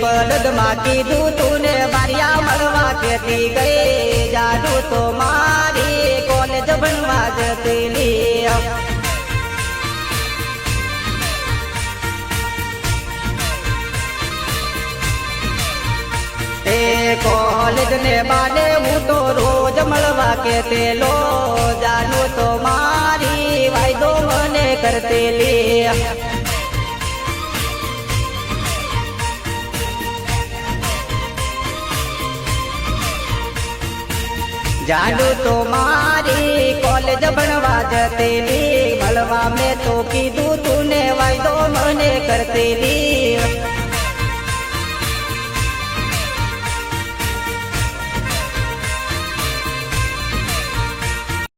पलद माटी दू तूने बारिया मलवा कहती गई जादू तो मारी कॉलेज बनवा जती लिया कॉलेज ने बाने हूँ तो रोज मलवा कहते लो जानू तो मारी वायदो मने करते लिया जानू तो मारी कॉलेज बनवा जते ली मलवा में तो कीधु तूने वायदो मने करते ली